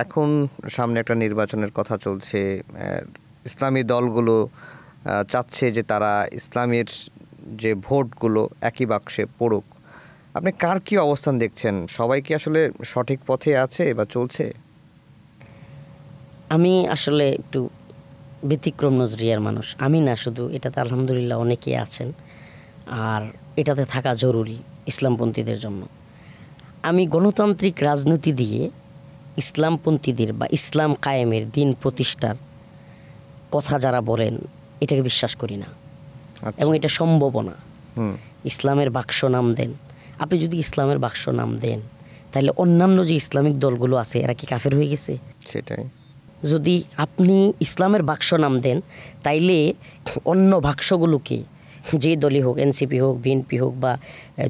এখন সামনে একটা নির্বাচনের কথা চলছে, ইসলামী দলগুলো চাচ্ছে যে তারা ইসলামের যে ভোটগুলো একই বাক্সে পড়ুক। আপনি কার কি অবস্থান দেখছেন? সবাই কি আসলে সঠিক পথে আছে বা চলছে? আমি আসলে একটু ব্যতিক্রম নজরিয়ার মানুষ। আমি না শুধু, এটাতে আলহামদুলিল্লাহ অনেকেই আছেন, আর এটাতে থাকা জরুরি ইসলামপন্থীদের জন্য। আমি গণতান্ত্রিক রাজনীতি দিয়ে ইসলামপন্থীদের বা ইসলাম কায়েমের দিন প্রতিষ্ঠার কথা যারা বলেন এটাকে বিশ্বাস করি না, এবং এটা সম্ভব না। ইসলামের বাক্স নাম দেন, আপনি যদি ইসলামের বাক্স নাম দেন তাহলে অন্যান্য যে ইসলামিক দলগুলো আছে এরা কি কাফের হয়ে গেছে? সেটাই। যদি আপনি ইসলামের বাক্স নাম দেন তাইলে অন্য বাক্সগুলোকে, যে দলই হোক, এনসিপি হোক, বিএনপি হোক, বা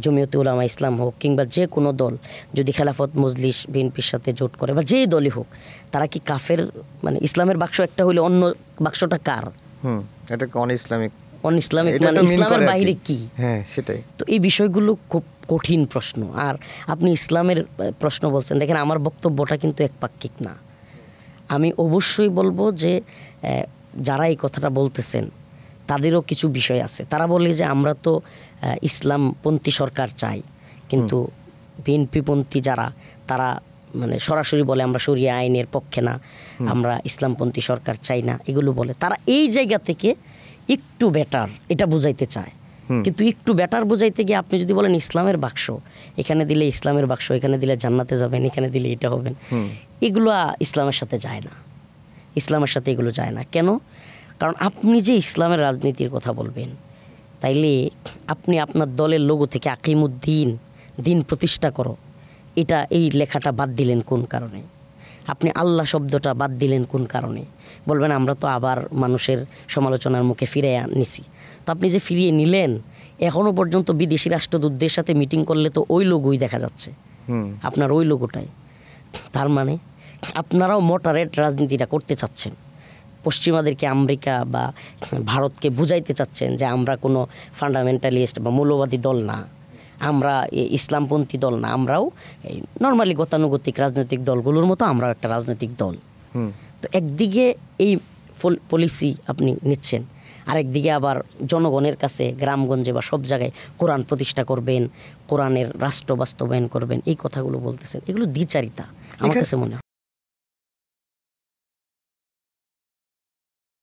জমিয়তে উলামা ইসলাম হোক, কিংবা যে কোনো দল যদি খেলাফত মজলিস বিএনপির সাথে জোট করে বা যেই দলই হোক, তারা কি কাফের? মানে ইসলামের বাক্স একটা হইলে অন্য বাক্সটা কার? এটা অন ইসলামিক, মানে ইসলামের বাইরে কি? হ্যাঁ, সেটাই। তো এই বিষয়গুলো খুব কঠিন প্রশ্ন। আর আপনি ইসলামের প্রশ্ন বলছেন, দেখেন আমার বক্তব্যটা কিন্তু একপাক্ষিক না। আমি অবশ্যই বলবো যে যারা এই কথাটা বলতেছেন তাদেরও কিছু বিষয় আছে। তারা বলে যে আমরা তো ইসলামপন্থী সরকার চাই, কিন্তু বিএনপিপন্থী যারা, তারা মানে সরাসরি বলে আমরা শরিয়া আইনের পক্ষে না, আমরা ইসলামপন্থী সরকার চাই না, এগুলো বলে। তারা এই জায়গা থেকে একটু বেটার এটা বুঝাইতে চায়, কিন্তু একটু বেটার বুঝাইতে গিয়ে আপনি যদি বলেন ইসলামের বাক্স, এখানে দিলে ইসলামের বাক্স, এখানে দিলে জান্নাতে যাবেন, এখানে দিলে এটা হবেন, এগুলো ইসলামের সাথে যায় না। ইসলামের সাথে এগুলো যায় না। কেন? কারণ আপনি যে ইসলামের রাজনীতির কথা বলবেন, তাইলে আপনি আপনার দলের লোগো থেকে আকিমুদ্দিন, দিন প্রতিষ্ঠা করো, এই লেখাটা বাদ দিলেন কোন কারণে? আপনি আল্লাহ শব্দটা বাদ দিলেন কোন কারণে? বলবেন আমরা তো আবার মানুষের সমালোচনার মুখে ফিরে নিছি। তো আপনি যে ফিরিয়ে নিলেন, এখনও পর্যন্ত বিদেশি রাষ্ট্রদূতদের সাথে মিটিং করলে তো ওই লোগোই দেখা যাচ্ছে, আপনার ওই লোগোটাই। তার মানে আপনারাও মডারেট রাজনীতিটা করতে চাচ্ছেন, পশ্চিমাদেরকে, আমেরিকা বা ভারতকে বুঝাইতে চাচ্ছেন যে আমরা কোনো ফান্ডামেন্টালিস্ট বা মৌলবাদী দল না, আমরা ইসলামপন্থী দল না, আমরাও এই নর্মালি গতানুগতিক রাজনৈতিক দলগুলোর মতো আমরাও একটা রাজনৈতিক দল। তো একদিকে এই পলিসি আপনি নিচ্ছেন, আরেকদিকে আবার জনগণের কাছে গ্রামগঞ্জে বা সব জায়গায় কোরআন প্রতিষ্ঠা করবেন, কোরআনের রাষ্ট্র বাস্তবায়ন করবেন, এই কথাগুলো বলতেছেন। এগুলো দ্বিচারিতা আমার কাছে মনে হয়।